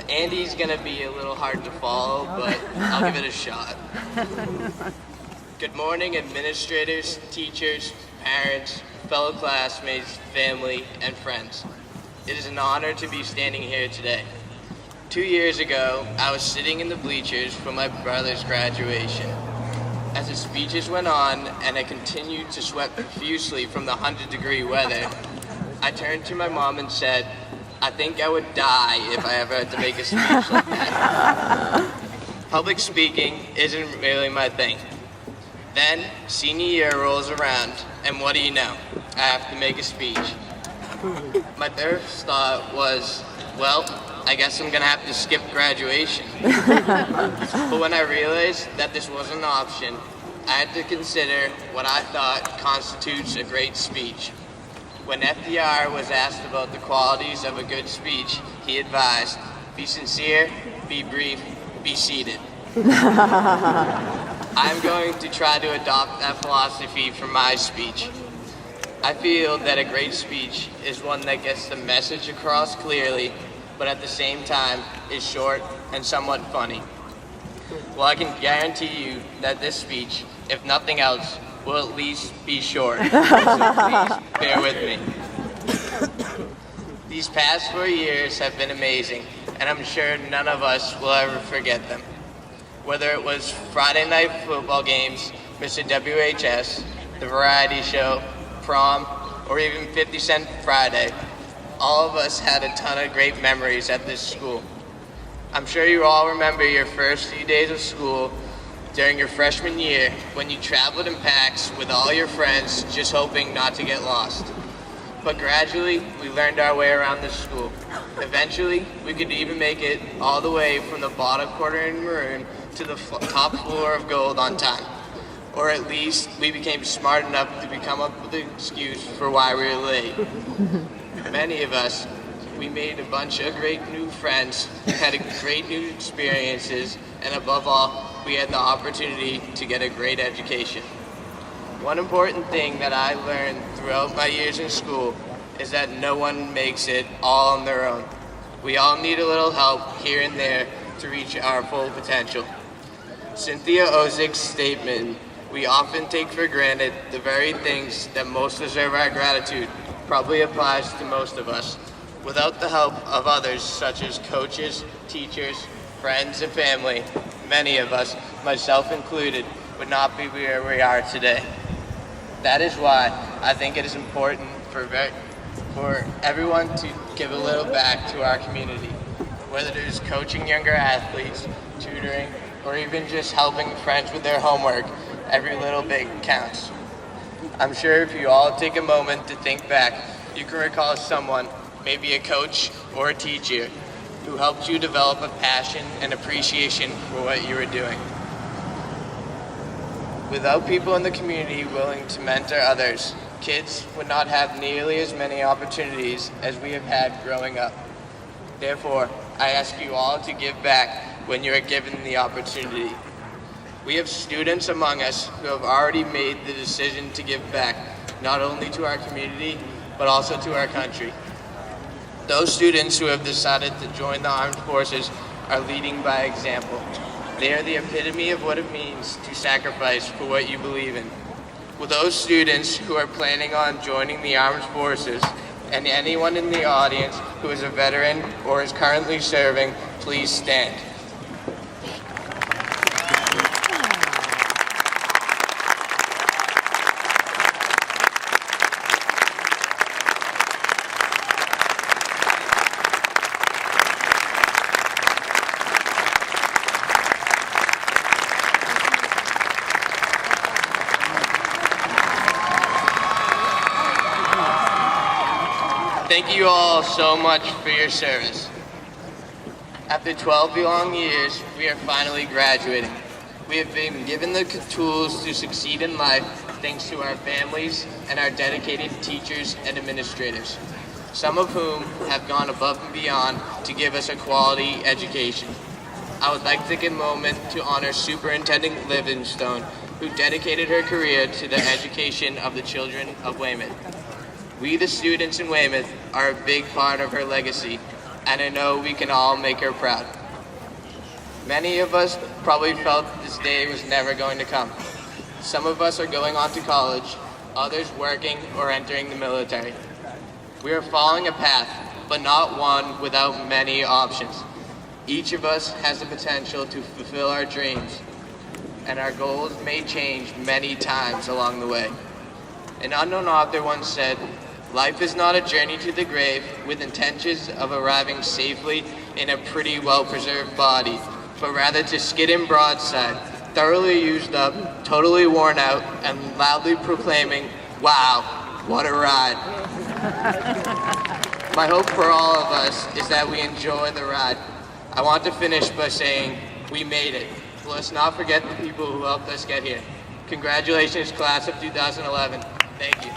Andy's gonna be a little hard to follow, but I'll give it a shot. Good morning, administrators, teachers, parents, fellow classmates, family, and friends. It is an honor to be standing here today. 2 years ago, I was sitting in the bleachers for my brother's graduation. As the speeches went on and I continued to sweat profusely from the 100-degree weather, I turned to my mom and said, I think I would die if I ever had to make a speech like that. Public speaking isn't really my thing. Then, senior year rolls around, and what do you know? I have to make a speech. My first thought was, well, I guess I'm gonna have to skip graduation. But when I realized that this wasn't an option, I had to consider what I thought constitutes a great speech. When FDR was asked about the qualities of a good speech, he advised, be sincere, be brief, be seated. I'm going to try to adopt that philosophy for my speech. I feel that a great speech is one that gets the message across clearly, but at the same time is short and somewhat funny. Well, I can guarantee you that this speech, if nothing else, will at least be short, so please bear with me. These past 4 years have been amazing, and I'm sure none of us will ever forget them. Whether it was Friday night football games, Mr. WHS, the variety show, prom, or even 50 Cent Friday, all of us had a ton of great memories at this school. I'm sure you all remember your first few days of school during your freshman year when you traveled in packs with all your friends just hoping not to get lost. But gradually, we learned our way around this school. Eventually, we could even make it all the way from the bottom corner in maroon to the top floor of gold on time. Or at least, we became smart enough to come up with an excuse for why we were late. Many of us, we made a bunch of great new friends, had great new experiences, and above all, we had the opportunity to get a great education. One important thing that I learned throughout my years in school is that no one makes it all on their own. We all need a little help here and there to reach our full potential. Cynthia Ozig's statement, we often take for granted the very things that most deserve our gratitude, probably applies to most of us. Without the help of others such as coaches, teachers, friends, and family, many of us, myself included, would not be where we are today. That is why I think it is important for everyone to give a little back to our community, whether it is coaching younger athletes, tutoring, or even just helping friends with their homework. Every little bit counts. I'm sure if you all take a moment to think back, you can recall someone, maybe a coach or a teacher, who helped you develop a passion and appreciation for what you were doing. Without people in the community willing to mentor others, kids would not have nearly as many opportunities as we have had growing up. Therefore, I ask you all to give back when you are given the opportunity. We have students among us who have already made the decision to give back, not only to our community, but also to our country. Those students who have decided to join the armed forces are leading by example. They are the epitome of what it means to sacrifice for what you believe in. With those students who are planning on joining the armed forces, and anyone in the audience who is a veteran or is currently serving, please stand. Thank you all so much for your service. After 12 long years, we are finally graduating. We have been given the tools to succeed in life thanks to our families and our dedicated teachers and administrators, some of whom have gone above and beyond to give us a quality education. I would like to take a moment to honor Superintendent Livingstone, who dedicated her career to the education of the children of Weymouth. We, the students in Weymouth, are a big part of her legacy. and I know we can all make her proud. Many of us probably felt this day was never going to come. Some of us are going on to college, others working or entering the military. We are following a path, but not one without many options. Each of us has the potential to fulfill our dreams, and our goals may change many times along the way. An unknown author once said, "Life is not a journey to the grave with intentions of arriving safely in a pretty well-preserved body, but rather to skid in broadside, thoroughly used up, totally worn out, and loudly proclaiming, 'Wow, what a ride.'" My hope for all of us is that we enjoy the ride. I want to finish by saying, we made it. Let's not forget the people who helped us get here. Congratulations, class of 2011. Thank you.